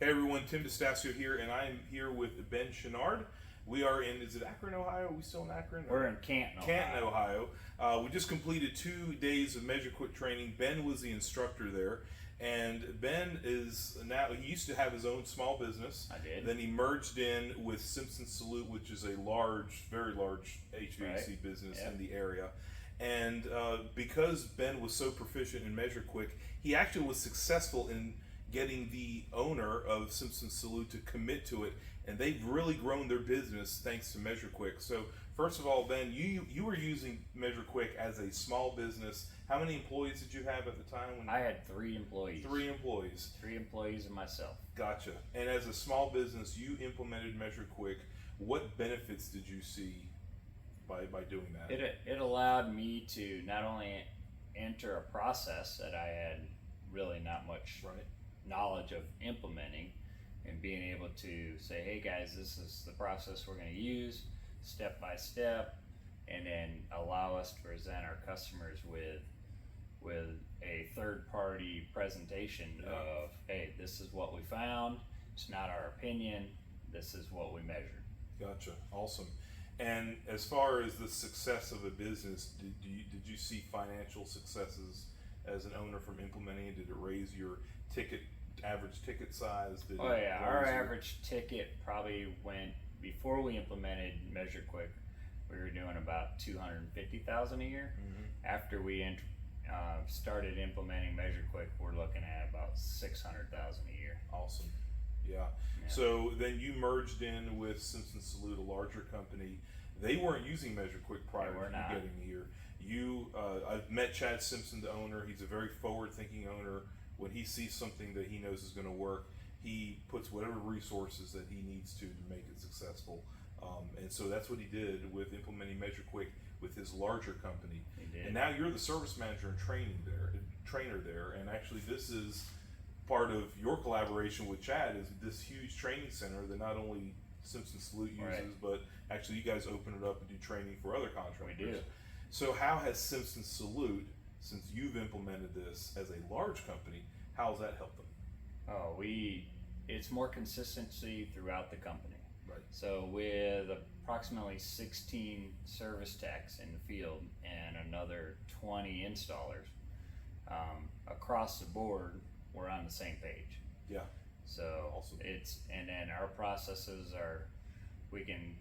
Hey everyone, Tim DeStasio here, and I am here with Ben Chouinard. We are in, is it Akron, Ohio? Are we still in Akron? We're in Canton, Canton, Ohio. We just completed 2 days of measureQuick training. Ben was the instructor there, and Ben is now, he used to have his own small business. I did. Then he merged in with Simpson Salute, which is a large, very large HVAC business in the area. And because Ben was so proficient in measureQuick, he actually was successful in getting the owner of Simpson Salute to commit to it, and they've really grown their business thanks to measureQuick. So first of all, Ben, you were using measureQuick as a small business. How many employees did you have at the time? I had 3 employees. 3 employees. 3 employees and myself. Gotcha. And as a small business, you implemented measureQuick. What benefits did you see by doing that? It allowed me to not only enter a process that I had really not much knowledge of implementing, and being able to say, hey guys, this is the process we're going to use step by step, and then allow us to present our customers with a third-party presentation of, hey, this is what we found, it's not our opinion, this is what we measured. Gotcha. Awesome. And as far as the success of a business, did you see financial successes as an owner from implementing it? Did it raise your average ticket size? Our average ticket probably went, before we implemented measureQuick, we were doing about $250,000 a year. Mm-hmm. After we started implementing measureQuick, we're looking at about $600,000 a year. Awesome. Yeah. So then you merged in with Simpson Salute, a larger company. They weren't using measureQuick prior to you getting here. I've met Chad Simpson, the owner. He's a very forward-thinking owner. When he sees something that he knows is going to work, he puts whatever resources that he needs to make it successful. And so that's what he did with implementing measureQuick with his larger company. He did. And now you're the service manager and trainer there. And actually, this is part of your collaboration with Chad, is this huge training center that not only Simpson Salute uses, but actually you guys open it up and do training for other contractors. We do. So how has Simpson Salute, since you've implemented this as a large company, how has that helped them? It's more consistency throughout the company. Right. So with approximately 16 service techs in the field and another 20 installers, across the board, we're on the same page. Yeah. So awesome. And then our processes are, we can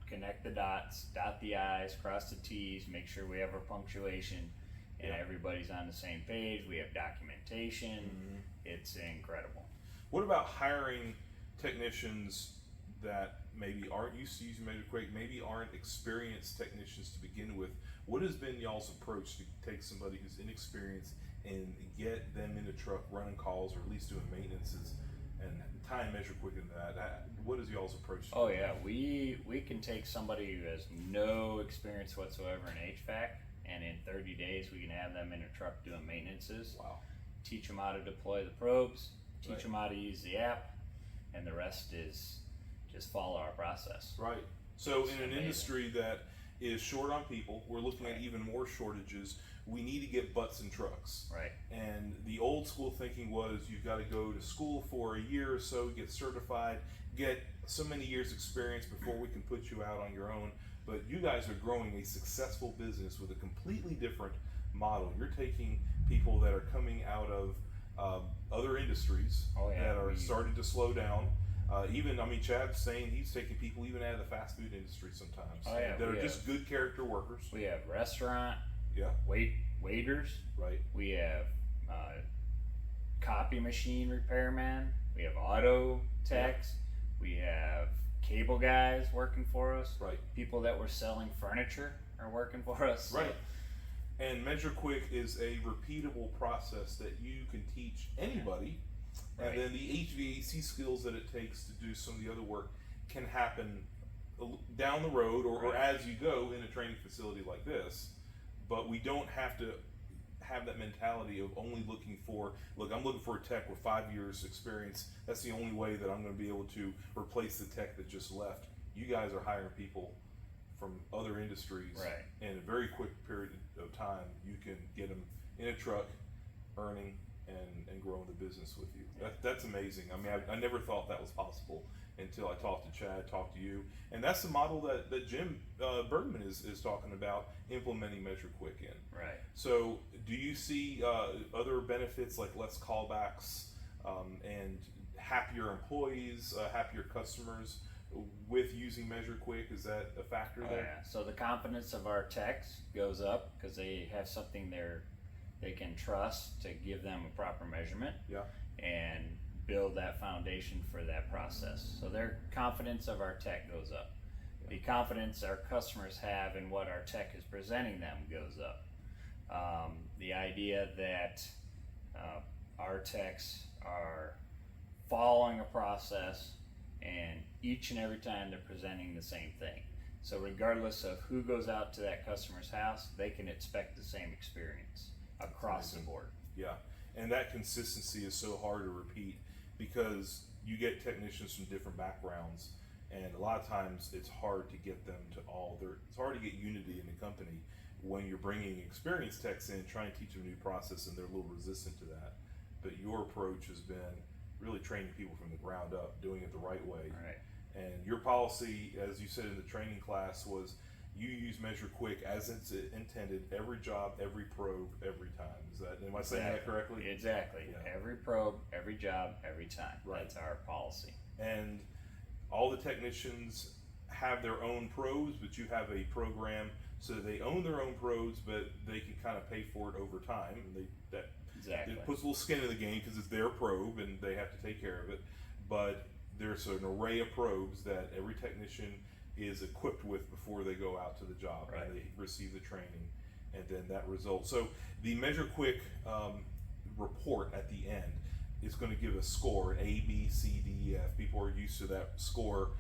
connect the dots, dot the I's, cross the T's, make sure we have our punctuation, and everybody's on the same page. We have documentation. Mm-hmm. It's incredible. What about hiring technicians that maybe aren't used to using measureQuick, maybe aren't experienced technicians to begin with? What has been y'all's approach to take somebody who's inexperienced and get them in the truck running calls, or at least doing maintenances, and tying measureQuick into that? What is y'all's approach to that? Yeah, we can take somebody who has no experience whatsoever in HVAC, and in 30 days we can have them in a truck doing maintenances. Wow. Teach them how to deploy the probes, teach them how to use the app, and the rest is just follow our process. Right. So in an industry that is short on people, we're looking at even more shortages. We need to get butts in trucks. Right. And the old school thinking was you've got to go to school for a year or so, get certified, get so many years experience before we can put you out on your own. But you guys are growing a successful business with a completely different model. You're taking people that are coming out of other industries that are starting to slow down. Chad's saying he's taking people even out of the fast food industry sometimes that are just good character workers. We have restaurant, waiters, right? We have copy machine repairman. We have auto techs. We have cable guys working for us. Right. People that were selling furniture are working for us. Right. And measureQuick is a repeatable process that you can teach anybody. Right. And then the HVAC skills that it takes to do some of the other work can happen down the road or as you go in a training facility like this. But we don't have to have that mentality of only looking for, I'm looking for a tech with 5 years experience. That's the only way that I'm going to be able to replace the tech that just left. You guys are hiring people from other industries. Right. In a very quick period of time, you can get them in a truck, earning, and growing the business with you. That's amazing. I mean, I never thought that was possible until I talked to Chad, talked to you, and that's the model that Jim Bergman is talking about implementing measureQuick in. Right. So, do you see other benefits like less callbacks and happier employees, happier customers with using measureQuick? Is that a factor there? Yeah. So the confidence of our techs goes up because they have something they can trust to give them a proper measurement. Yeah. And build that foundation for that process. So their confidence of our tech goes up. The confidence our customers have in what our tech is presenting them goes up. The idea that our techs are following a process and each and every time they're presenting the same thing. So regardless of who goes out to that customer's house, they can expect the same experience across the board. Yeah, and that consistency is so hard to repeat because you get technicians from different backgrounds, and a lot of times it's hard to get them to it's hard to get unity in the company when you're bringing experienced techs in, trying to teach them a new process, and they're a little resistant to that. But your approach has been really training people from the ground up, doing it the right way. Right. And your policy, as you said in the training class, was you use measureQuick as it's intended, every job, every probe, every time. Am I saying that correctly? Exactly. Yeah. Every probe, every job, every time. Right. That's our policy. And all the technicians have their own probes, but you have a program so they own their own probes, but they can kind of pay for it over time. And Exactly. it puts a little skin in the game because it's their probe and they have to take care of it. But there's an array of probes that every technician is equipped with before they go out to the job, Right. and they receive the training, and then that results. So the measureQuick report at the end is going to give a score, an A, B, C, D, E, F. People are used to that score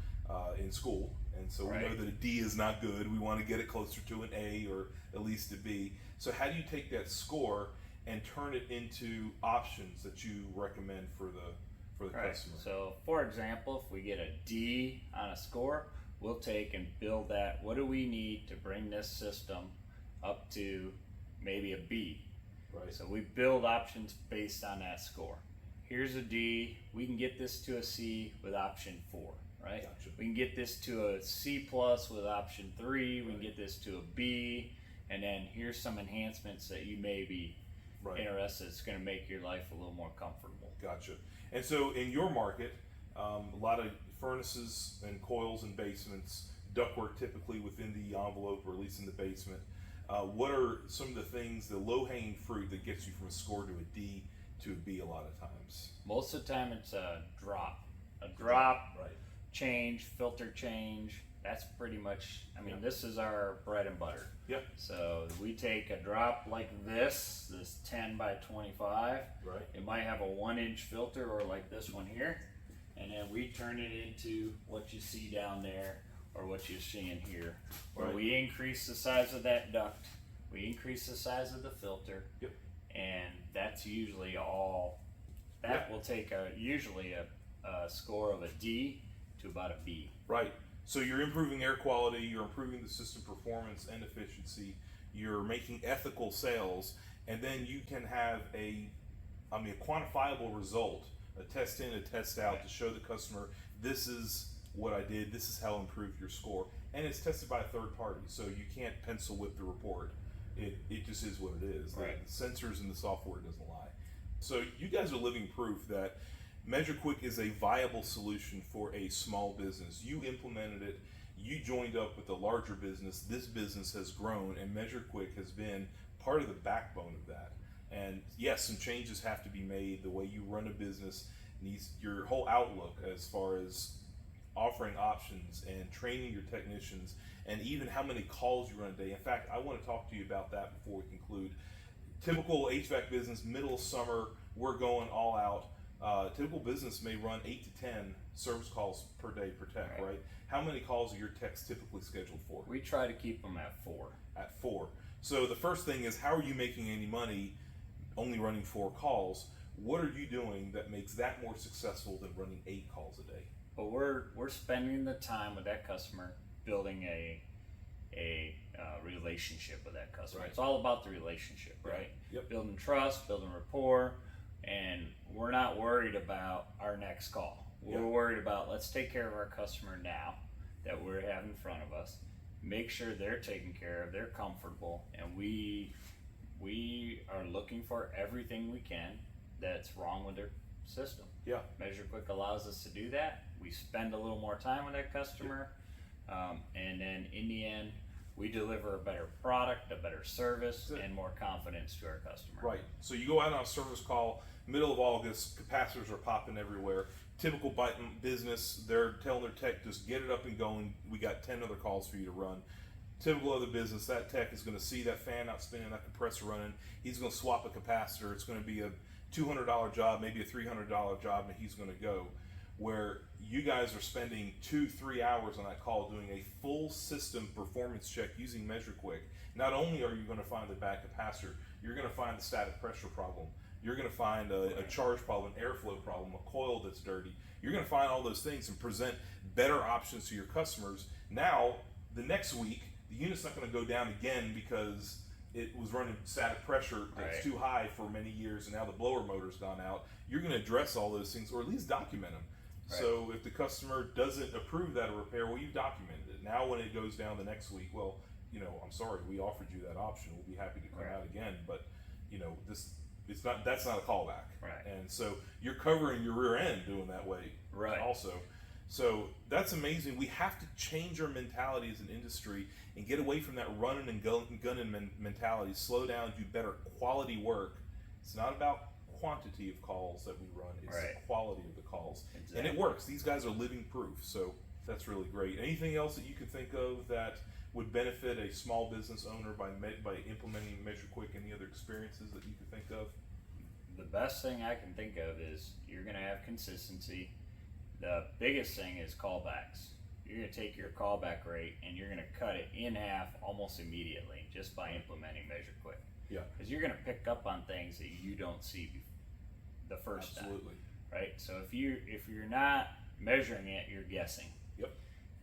in school, and so we know Right. that a D is not good. We want to get it closer to an A or at least a B. So how do you take that score and turn it into options that you recommend for the Right. customer? So, for example, if we get a D on a score, we'll take and build that. What do we need to bring this system up to maybe a B? Right. So we build options based on that score. Here's a D. We can get this to a C with option 4, right? Gotcha. We can get this to a C plus with option 3. We can get this to a B, and then here's some enhancements that you may be interested. It's going to make your life a little more comfortable. Gotcha. And so in your market, a lot of furnaces and coils in basements, ductwork typically within the envelope or at least in the basement. What are some of the things, the low-hanging fruit that gets you from a score to a D to a B a lot of times? Most of the time it's a drop. Right. Change, filter change. That's pretty much, this is our bread and butter. Yep. So we take a drop like this 10 by 25. Right. It might have a 1-inch filter or like this one here. And then we turn it into what you see down there or what you're seeing here. Where we increase the size of that duct, we increase the size of the filter. Yep. And that's usually all. That will take usually a score of a D to about a B. Right. So you're improving air quality, you're improving the system performance and efficiency, you're making ethical sales, and then you can have a quantifiable result, a test in, a test out to show the customer, this is what I did, this is how I improved your score. And it's tested by a third party, so you can't pencil whip the report. It just is what it is. Right. The sensors and the software doesn't lie. So you guys are living proof that measureQuick is a viable solution for a small business. You implemented it, you joined up with a larger business, this business has grown, and measureQuick has been part of the backbone of that. And yes, some changes have to be made. The way you run a business needs, your whole outlook as far as offering options and training your technicians, and even how many calls you run a day. In fact, I want to talk to you about that before we conclude. Typical HVAC business, middle of summer, we're going all out. Typical business may run 8 to 10 service calls per day per tech, right? How many calls are your techs typically scheduled for? We try to keep them at 4. At 4. So the first thing is, how are you making any money only running 4 calls? What are you doing that makes that more successful than running 8 calls a day? But we're spending the time with that customer, building a relationship with that customer. Right. It's all about the relationship, right? Yep. Building trust, building rapport. and we're not worried about our next call. We're worried about, let's take care of our customer now that we have in front of us, make sure they're taken care of, they're comfortable, and we are looking for everything we can that's wrong with their system. Yeah. measureQuick allows us to do that. We spend a little more time with that customer, and then in the end, we deliver a better product, a better service, and more confidence to our customer. Right. So you go out on a service call, middle of August, capacitors are popping everywhere. Typical business, they're telling their tech, just get it up and going. We got 10 other calls for you to run. Typical other business, that tech is going to see that fan out spinning, that compressor running. He's going to swap a capacitor. It's going to be a $200 job, maybe a $300 job, and he's going to go. Where you guys are spending 2-3 hours on that call doing a full system performance check using measureQuick. Not only are you going to find the bad capacitor, you're going to find the static pressure problem. You're going to find a charge problem, an airflow problem, a coil that's dirty. You're going to find all those things and present better options to your customers. Now, the next week, the unit's not going to go down again because it was running static pressure that's too high for many years, and now the blower motor's gone out. You're going to address all those things, or at least document them. Right. So if the customer doesn't approve that reprepair, well, you've documented it. Now when it goes down the next week, well, I'm sorry, we offered you that option. We'll be happy to come out again, but that's not a callback. Right. And so you're covering your rear end doing that way. Right. Also. So that's amazing. We have to change our mentality as an industry and get away from that running and gunning mentality. Slow down, do better quality work. It's not about quantity of calls that we run, it's the quality of the calls. Exactly. And it works. These guys are living proof. So that's really great. Anything else that you can think of that would benefit a small business owner by implementing measureQuick? Any other experiences that you could think of? The best thing I can think of is you're going to have consistency. The biggest thing is callbacks. You're going to take your callback rate and you're going to cut it in half almost immediately just by implementing measureQuick. Yeah. Because you're going to pick up on things that you don't see the first time. Absolutely. Right? So if you're not measuring it, you're guessing. Yep.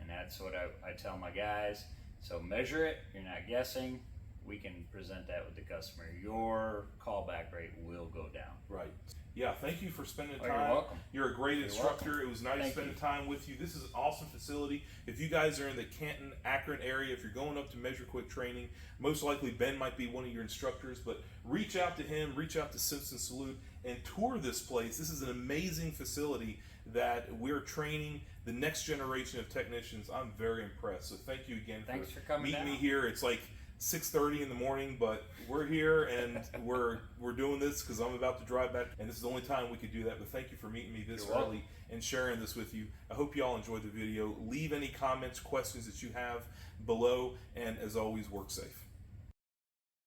And that's what I tell my guys. So measure it, you're not guessing. We can present that with the customer. Your callback rate will go down. Right. Yeah, thank you for spending time. You're welcome. You're a great instructor. Welcome. It was nice spending time with you. This is an awesome facility. If you guys are in the Canton, Akron area, if you're going up to measureQuick training, most likely Ben might be one of your instructors, but reach out to him, reach out to Simpson Salute, and tour this place. This is an amazing facility that we're training the next generation of technicians. I'm very impressed. So thank you again for coming meeting down. me here. It's like 6:30 in the morning, but we're here and we're doing this because I'm about to drive back, and this is the only time we could do that. But thank you for meeting me this early and sharing this with you. I hope you all enjoyed the video. Leave any comments, questions that you have below, and as always, work safe.